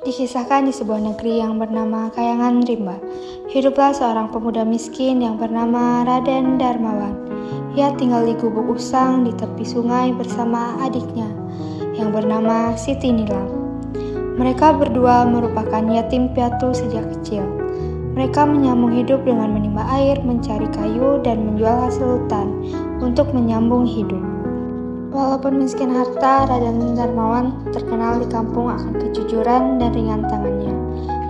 Dikisahkan di sebuah negeri yang bernama Kayangan Rimba, hiduplah seorang pemuda miskin yang bernama Raden Darmawan. Ia tinggal di gubuk usang di tepi sungai bersama adiknya yang bernama Siti Nilam. Mereka berdua merupakan yatim piatu sejak kecil. Mereka menyambung hidup dengan menimba air, mencari kayu, dan menjual hasil hutan untuk menyambung hidup. Walaupun miskin harta, Raden Darmawan terkenal di kampung akan kejujuran dan ringan tangannya.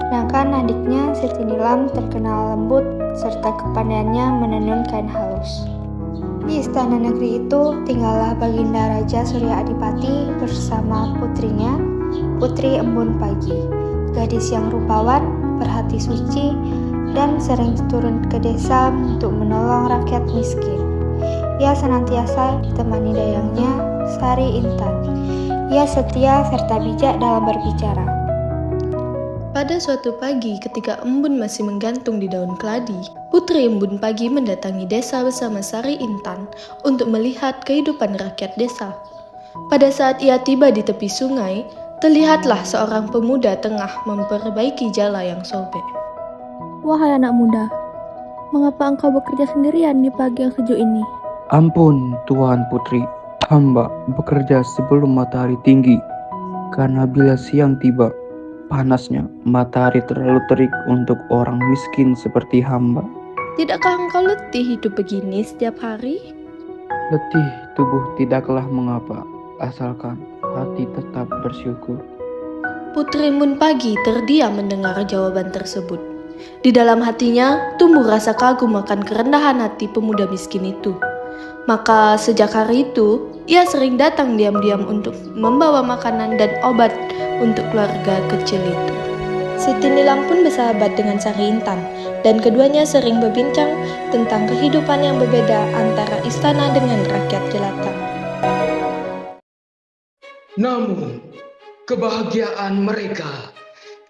Sedangkan adiknya, Siti Nilam, terkenal lembut serta kepandaiannya menenun kain halus. Di istana negeri itu, tinggallah Baginda Raja Surya Adipati bersama putrinya, Putri Embun Pagi, gadis yang rupawan, berhati suci, dan sering turun ke desa untuk menolong rakyat miskin. Ia senantiasa ditemani dayangnya, Sari Intan. Ia setia serta bijak dalam berbicara. Pada suatu pagi ketika Embun masih menggantung di daun keladi, Putri Embun Pagi mendatangi desa bersama Sari Intan untuk melihat kehidupan rakyat desa. Pada saat ia tiba di tepi sungai, terlihatlah seorang pemuda tengah memperbaiki jala yang sobek. Wahai anak muda, mengapa engkau bekerja sendirian di pagi yang sejuk ini? Ampun, Tuan Putri, hamba bekerja sebelum matahari tinggi, karena bila siang tiba, panasnya matahari terlalu terik untuk orang miskin seperti hamba. Tidakkah engkau letih hidup begini setiap hari? Letih tubuh tidaklah mengapa, asalkan hati tetap bersyukur. Putri Embun Pagi terdiam mendengar jawaban tersebut. Di dalam hatinya tumbuh rasa kagum akan kerendahan hati pemuda miskin itu. Maka sejak hari itu, ia sering datang diam-diam untuk membawa makanan dan obat untuk keluarga kecil itu. Siti Nilam pun bersahabat dengan Sari Intan, dan keduanya sering berbincang tentang kehidupan yang berbeda antara istana dengan rakyat jelata. Namun, kebahagiaan mereka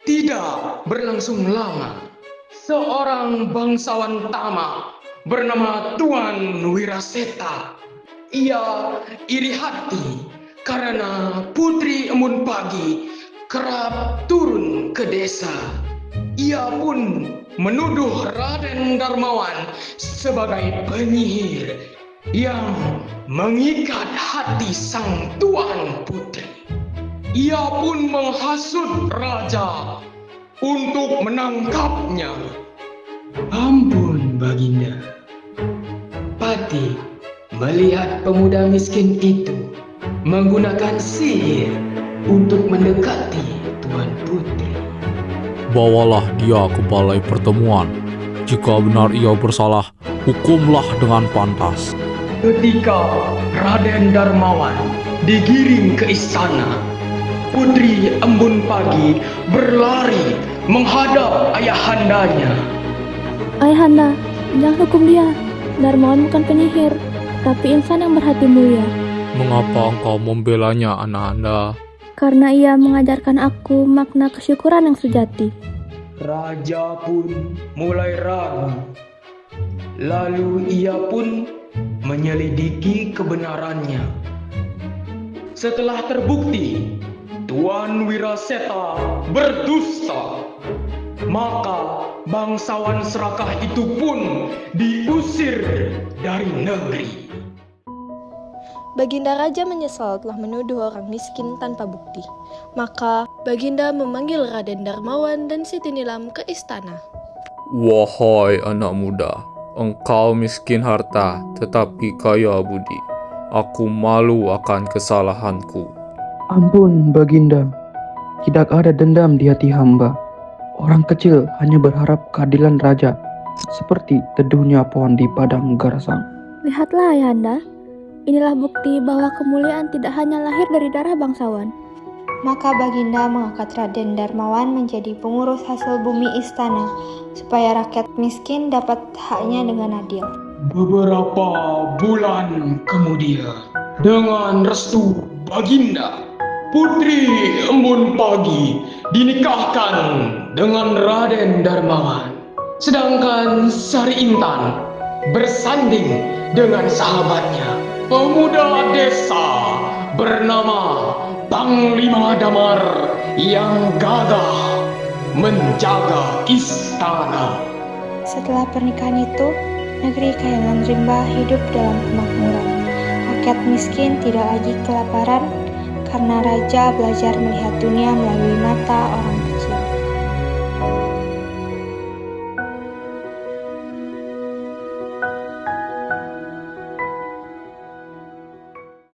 tidak berlangsung lama. Seorang bangsawan tamak bernama Tuan Wiraseta. Ia iri hati karena Putri Embun Pagi kerap turun ke desa. Ia pun menuduh Raden Darmawan sebagai penyihir yang mengikat hati sang Tuan Putri. Ia pun menghasut raja untuk menangkapnya. Ampun, Baginda. Pati melihat pemuda miskin itu menggunakan sihir untuk mendekati Tuan Putri. Bawalah dia ke balai pertemuan. Jika benar ia bersalah, hukumlah dengan pantas. Ketika Raden Darmawan digiring ke istana, Putri Embun Pagi berlari menghadap ayahandanya. Ayahanda, jangan hukum dia. Darmawan bukan penyihir, tapi insan yang berhati mulia. Mengapa engkau membelanya, ananda? Karena ia mengajarkan aku makna kesyukuran yang sejati. Raja pun mulai ragu. Lalu ia pun menyelidiki kebenarannya. Setelah terbukti Tuan Wiraseta berdusta, maka bangsawan serakah itu pun diusir dari negeri. Baginda Raja menyesal telah menuduh orang miskin tanpa bukti. Maka Baginda memanggil Raden Darmawan dan Siti Nilam ke istana. Wahai anak muda, engkau miskin harta tetapi kaya budi. Aku malu akan kesalahanku. Ampun, Baginda, tidak ada dendam di hati hamba. Orang kecil hanya berharap keadilan raja, seperti teduhnya pohon di padang garsang. Lihatlah ayahanda, inilah bukti bahwa kemuliaan tidak hanya lahir dari darah bangsawan. Maka Baginda mengangkat Raden Darmawan menjadi pengurus hasil bumi istana, supaya rakyat miskin dapat haknya dengan adil. Beberapa bulan kemudian, dengan restu Baginda, Putri Embun Pagi dinikahkan dengan Raden Darmawan. Sedangkan Sari Intan bersanding dengan sahabatnya, pemuda desa bernama Panglima Damar yang gagah menjaga istana. Setelah pernikahan itu, negeri Kayangan Rimba hidup dalam kemakmuran. Rakyat miskin tidak lagi kelaparan karena raja belajar melihat dunia melalui mata orang